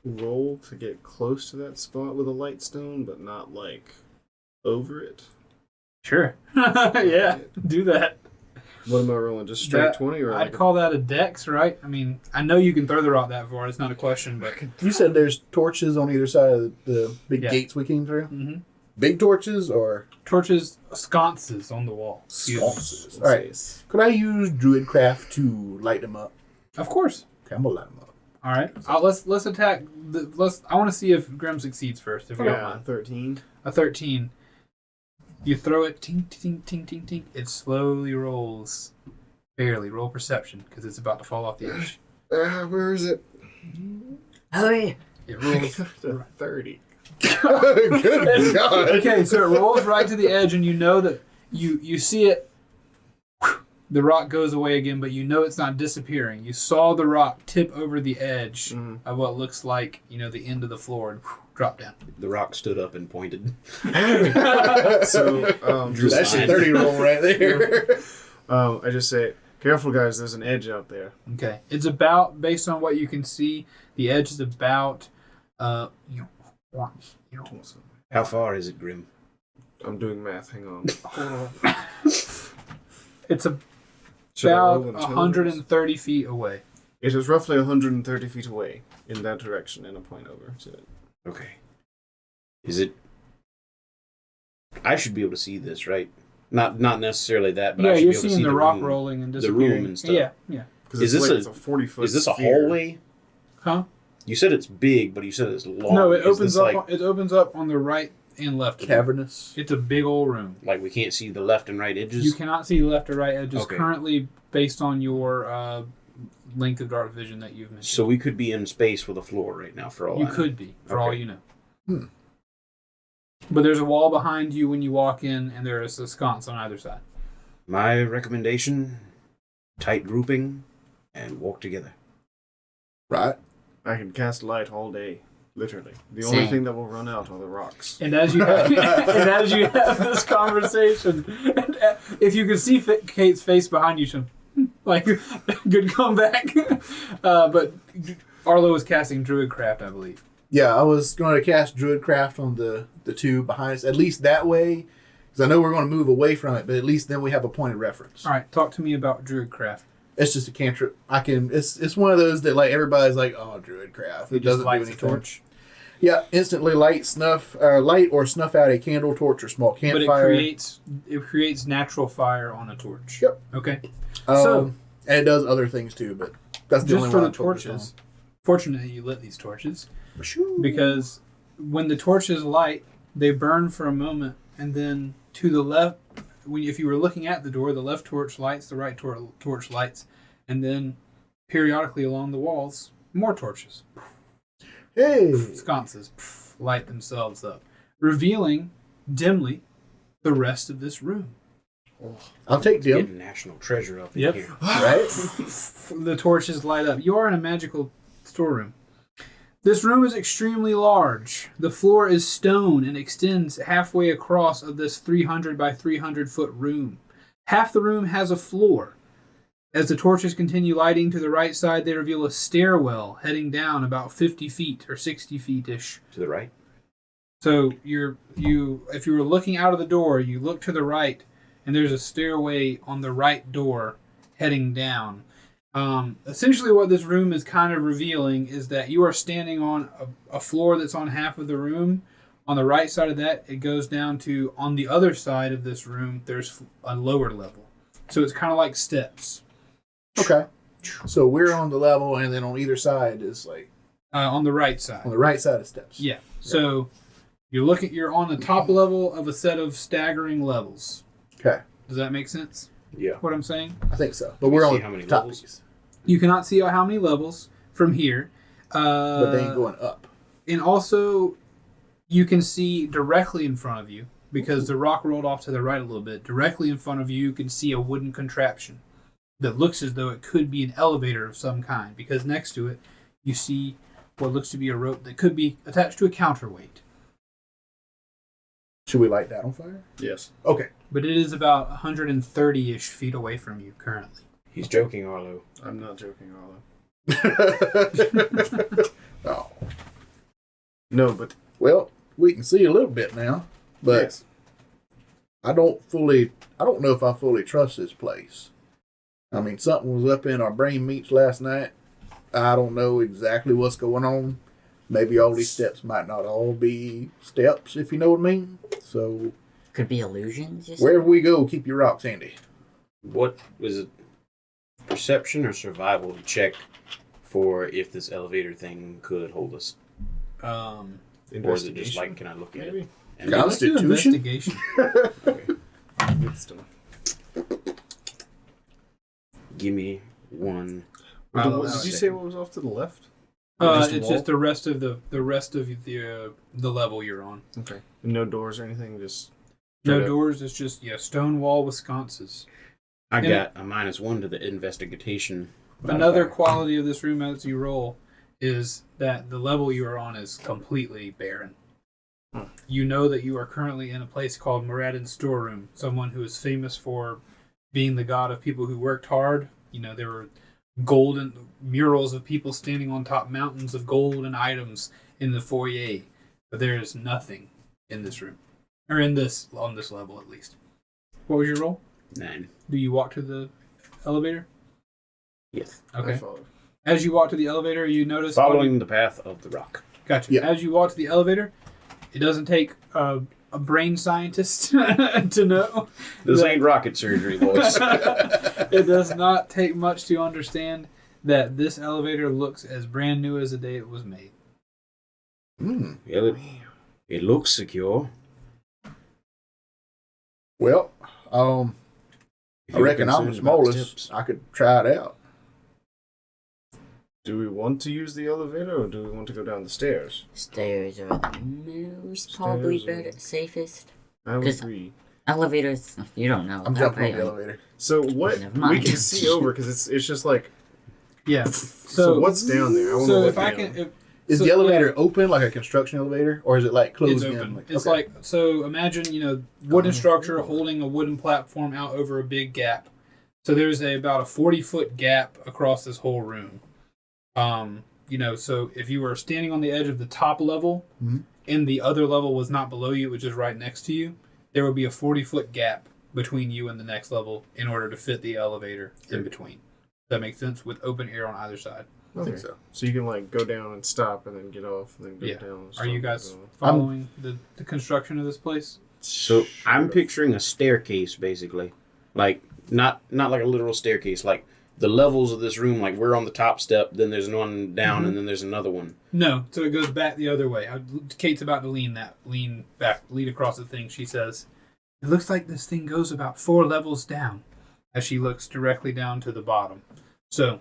roll to get close to that spot with a light stone, but not like over it? Sure. Yeah, do that. What am I rolling? Just straight 20 or I'd call that a dex, right? I mean, I know you can throw the rock that far. It's not a question, but You said there's torches on either side of the big Yeah. gates we came through? Mhm. Big torches or torches, sconces on the wall. sconces? All right. Could I use Druid Craft to light them up? Of course. Okay, I'm going to light them up. All right. Let's attack. I want to see if Grim succeeds first. If you don't Yeah, mind. 13. A 13. You throw it. Ting, ting, ting, ting, ting. It slowly rolls. Barely. Roll perception because it's about to fall off the edge. Where is it? Hurry! It rolls. 30. Good God. Okay, so it rolls right to the edge, and you know that you see it. The rock goes away again, but you know it's not disappearing. You saw the rock tip over the edge of what looks like, the end of the floor and drop down. The rock stood up and pointed. So, That's a 30 roll right there. I just say, careful guys, there's an edge out there. Okay. It's about, based on what you can see, the edge is about, How far is it, Grim? I'm doing math, hang on. it's Should I roll about intelligence? 130 feet away. It is roughly 130 feet away in that direction and a point over to it. Okay. Is it... I should be able to see this, right? Not necessarily that, but I Yeah, should you're be able to seeing see the rock room. rolling and the disappearing. room and stuff. Yeah, yeah. Because Is it's this like it's a 40-foot Is this a sphere. hallway? Huh? You said it's big, but you said it's long. No, it Is opens this up. like, It opens up on the right and left. Cavernous. It's a big old room. like we can't see the left and right edges? You cannot see left or right edges Okay. currently based on your length of dark vision that you've mentioned. So we could be in space with a floor right now for all You I know. could be, for all Okay. you know. Hmm. But there's a wall behind you when you walk in, and there is a sconce on either side. My recommendation, tight grouping and walk together. Right. I can cast light all day, literally. The only Same. thing that will run out are the rocks. And as you have, this conversation, if you could see Kate's face behind you, she'll, like, good comeback. But Arlo is casting Druid Craft, I believe. Yeah, I was going to cast Druid Craft on the two behind us. At least that way, because I know we're going to move away from it, but at least then we have a point of reference. All right, talk to me about Druid Craft. It's just a cantrip. It's one of those that like everybody's like, oh, Druid Craft. It doesn't do lights a anything. torch. Yeah, instantly light or snuff out a candle, torch, or small But campfire. it creates natural fire on a torch. Yep. Okay. So and it does other things too, but that's the just only for one the I'm focused torches. Fortunately, you lit these torches on. because when the torches light, they burn for a moment, and then to the left, if you were looking at the door, the left torch lights, the right torch lights, and then periodically along the walls, more torches, Hey, sconces, light themselves up, revealing dimly the rest of this room. I'll take them. Getting national treasure up in Yep. here. Right? The torches light up. You are in a magical storeroom. This room is extremely large. The floor is stone and extends halfway across of this 300 by 300 foot room. Half the room has a floor. As the torches continue lighting to the right side, they reveal a stairwell heading down about 50 feet or 60 feet-ish. To the right. So if you were looking out of the door, you look to the right, and there's a stairway on the right door heading down. Essentially what this room is kind of revealing is that you are standing on a floor that's on half of the room. On the right side of that, it goes down to, on the other side of this room, there's a lower level. So it's kind of like steps. Okay. So we're on the level, and then on either side is like On the right side. on the right side of steps. Yeah. So you're on the top level of a set of staggering levels. Okay. Does that make sense? Yeah. What I'm saying? I think so. But we're see on how many top levels? piece. You cannot see how many levels from here. But they ain't going up. And also, you can see directly in front of you, because the rock rolled off to the right a little bit. Directly in front of you, you can see a wooden contraption that looks as though it could be an elevator of some kind, because next to it, you see what looks to be a rope that could be attached to a counterweight. Should we light that on fire? Yes. Okay. But it is about 130-ish feet away from you currently. He's joking, Arlo. I'm not joking, Arlo. Oh. No, but Well, we can see a little bit now, but yes. I don't know if I fully trust this place. I mean, something was up in our brain meats last night. I don't know exactly what's going on. Maybe all these steps might not all be steps, if you know what I mean. So, Could be illusions. You wherever we go, keep your rocks handy. What was it? Perception or survival to check for if this elevator thing could hold us? Or is it just like, can I look at it? Maybe. And Let's do Constitution? investigation. Wisdom. give me one. I'll allow Did you it. say what was off to the left? Just a It's wall? just the rest of the level you're on. Okay. No doors or anything. Just No straight up? doors. It's just stone wall with sconces. I Yeah. got a -1 to the investigation. Another modifier. quality of this room as you roll is that the level you are on is completely barren. You know that you are currently in a place called Moradin storeroom, someone who is famous for being the god of people who worked hard. There were golden murals of people standing on top mountains of gold and items in the foyer, but there is nothing in this room, or on this level at least. What was your roll? 9. Do you walk to the elevator? Yes. I Okay. follow. As you walk to the elevator, you notice Following the path of the rock. Gotcha. Yeah. As you walk to the elevator, it doesn't take a brain scientist to know. This that- ain't rocket surgery, boys. It does not take much to understand that this elevator looks as brand new as the day it was made. Well, it looks secure. Well, If I you're reckon I'm the concerned about smallest. steps. I could try it out. Do we want to use the elevator or do we want to go down the stairs? Stairs are the most probably Stairs are- better, safest. I would 'Cause- agree. Elevators, you don't know. I'm that, jumping on right? the elevator. So what Never we mind. can see over because it's just like Yeah. so what's down there? I wanna So look if I down. can, Is so, the elevator yeah, open like a construction elevator, or is it like it's closed open. in? It's okay. like, so imagine wooden structure holding a wooden platform out over a big gap. So there's about a 40-foot gap across this whole room. So if you were standing on the edge of the top level Mhm. and the other level was not below you, which is right next to you, there would be a 40-foot gap between you and the next level in order to fit the elevator in between. Does that make sense? With open air on either side. I think so. So you can like go down and stop and then get off and then go Yeah. down. And Are you stop guys and go off. following the construction of this place? So I'm picturing a staircase, basically, like not like a literal staircase, like the levels of this room. Like we're on the top step, then there's one down, and then there's another one. No, so it goes back the other way. Kate's about to lean across the thing. She says, "It looks like this thing goes about 4 levels down," as she looks directly down to the bottom. So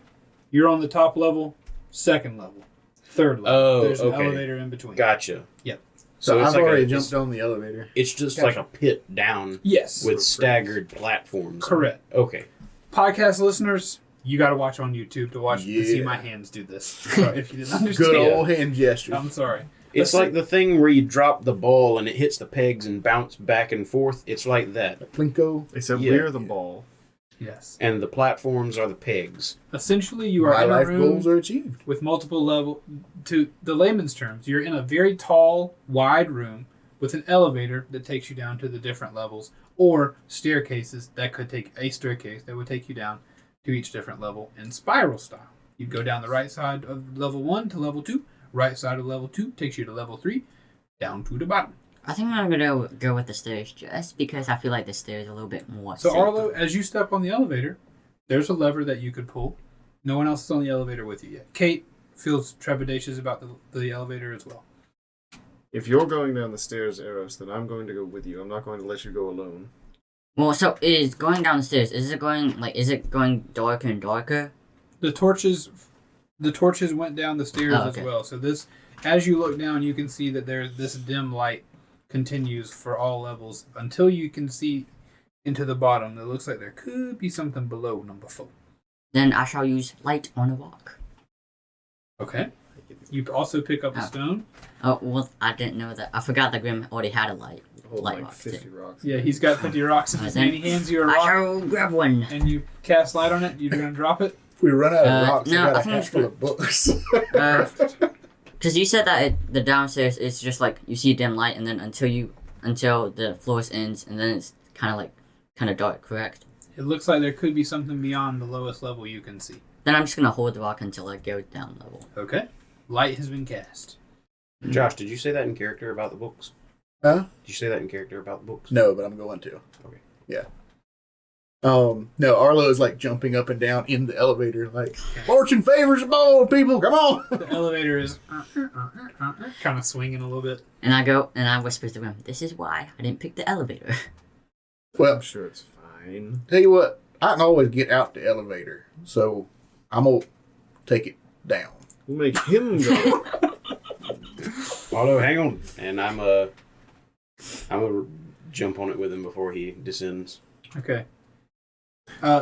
you're on the top level, second level, third level. Oh, There's an okay. elevator in between. Gotcha. Yep. So it's I've like already a- jumped on the elevator. It's just Gotcha. like a pit down Yes. with staggered platforms. Correct. Okay. Podcast listeners, you got to watch on YouTube to see Yeah. my hands do this. So if you didn't understand, Good old hand gestures. I'm sorry. It's Let's like the thing where you drop the ball and it hits the pegs and bounce back and forth. It's like that. Plinko. Except Yeah. we're the ball. Yes. And the platforms are the pegs. Essentially, you are My in a life room goals are achieved. with multiple level. To the layman's terms, you're in a very tall, wide room with an elevator that takes you down to the different levels, or staircases that could take a staircase that would take you down to each different level in spiral style. You go down the right side of level 1 to level 2. Right side of level 2 takes you to level 3, down to the bottom. I think I'm gonna go with the stairs just because I feel like the stairs are a little bit more So safer. Arlo, as you step on the elevator, there's a lever that you could pull. No one else is on the elevator with you yet. Kate feels trepidatious about the elevator as well. If you're going down the stairs, Eros, then I'm going to go with you. I'm not going to let you go alone. Well, so is going down the stairs, is it going darker and darker? The torches went down the stairs Oh, okay. as well. So this, as you look down, you can see that this dim light continues for all levels until you can see into the bottom. It looks like there could be something below number 4. Then I shall use light on a rock. Okay. You also pick up a Oh. stone. Oh, well, I didn't know that. I forgot that Grim already had a light. Hold Light like rocks, 50 rocks. Yeah, he's got 50 rocks in his Okay. hand. He hands you a I rock shall grab one. and you cast light on it. You're going to drop it. If we run out of rocks, no, I I got a think I'm hat just full of books. Because you said that the downstairs is just like you see dim light, and then until the floors ends, and then it's kind of dark. Correct? It looks like there could be something beyond the lowest level you can see. Then I'm just gonna hold the rock until I go down level. Okay. Light has been cast. Josh, did you say that in character about the books? Huh? Did you say that in character about the books? No, but I'm going to. Okay. Yeah. No, Arlo is like jumping up and down in the elevator, like fortune favors the bold, people. Come on. The elevator is kind of swinging a little bit. And I go and I whisper to him, "This is why I didn't pick the elevator." Well, I'm sure it's fine. tell you what, I can always get out the elevator, so I'm gonna take it down. We'll make him go. Arlo, hang on. And I'm a jump on it with him before he descends. Okay.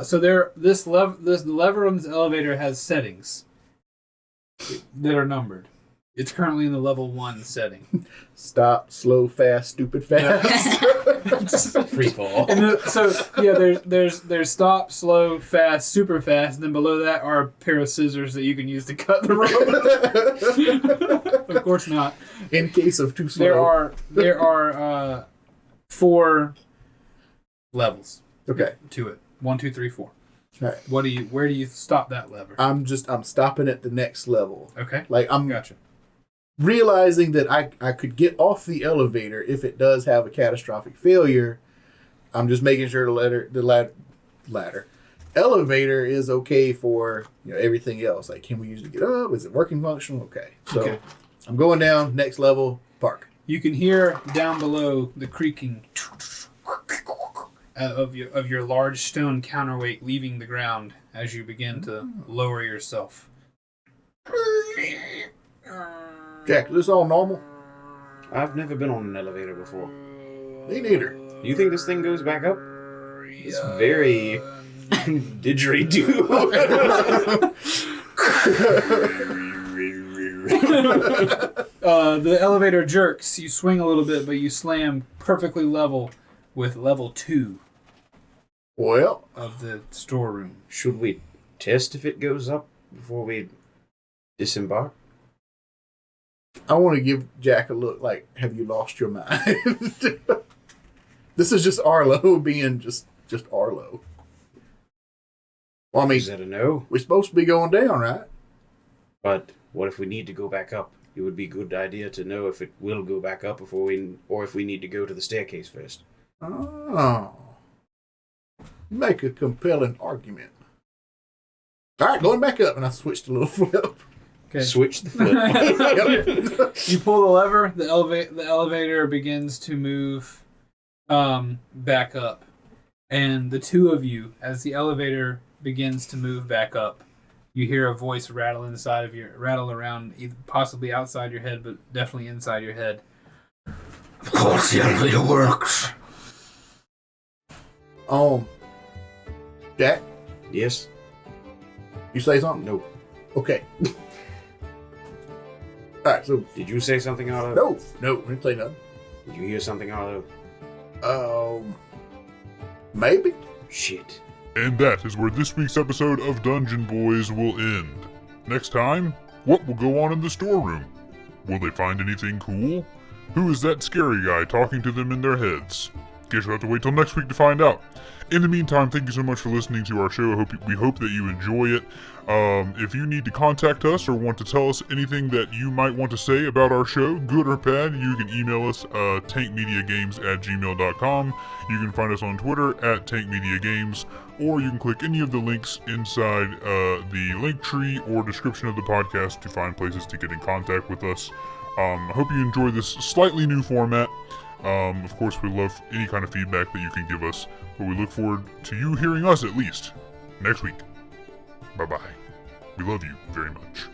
So this lever on this elevator has settings that are numbered. It's currently in the level 1 setting. Stop, slow, fast, stupid, fast. Free fall. And there's stop, slow, fast, super fast, and then below that are a pair of scissors that you can use to cut the rope. Of course not. In case of too slow. There are 4 levels Okay. to it. 1, 2, 3, 4. All right. Where do you stop that lever? I'm stopping at the next level. Okay. Like I'm Gotcha. realizing that I could get off the elevator if it does have a catastrophic failure. I'm just making sure the ladder elevator is okay for everything else. Like, can we use it to get up? Is it working functional? Okay. So Okay. I'm going down, next level, park. You can hear down below the creaking of your large stone counterweight leaving the ground as you begin to lower yourself. Jack, is this all normal? I've never been on an elevator before. Me neither. Do you think this thing goes back up? It's very didgeridoo. The elevator jerks. You swing a little bit, but you slam perfectly level with level 2 Well, of the storeroom. Should we test if it goes up before we disembark? I want to give Jack a look like, have you lost your mind? This is just Arlo being just Arlo. Well, I mean, Is that a no? we're supposed to be going down, right? But what if we need to go back up? It would be a good idea to know if it will go back up or if we need to go to the staircase first. Oh. You make a compelling argument. All right, going back up, and I switched a little flip. Okay. Switch the flip. You pull the lever. The elevator begins to move back up, and the two of you, as the elevator begins to move back up, you hear a voice rattle around, possibly outside your head, but definitely inside your head. Of course the elevator works. Jack, Yes? you say something? No. Okay. Alright, so Did you say something out of... no, I didn't say nothing. Did you hear something out of... Maybe. Shit. And that is where this week's episode of Dungeon Boys will end. Next time, what will go on in the storeroom? Will they find anything cool? Who is that scary guy talking to them in their heads? Guess you'll have to wait till next week to find out. In the meantime, thank you so much for listening to our show. We hope that you enjoy it. If you need to contact us or want to tell us anything that you might want to say about our show, good or bad, you can email us tankmediagames@gmail.com. You can find us on Twitter @tankmediagames, or you can click any of the links inside the link tree or description of the podcast to find places to get in contact with us. I hope you enjoy this slightly new format. Of course, we love any kind of feedback that you can give us, but we look forward to you hearing us at least next week. Bye-bye. We love you very much.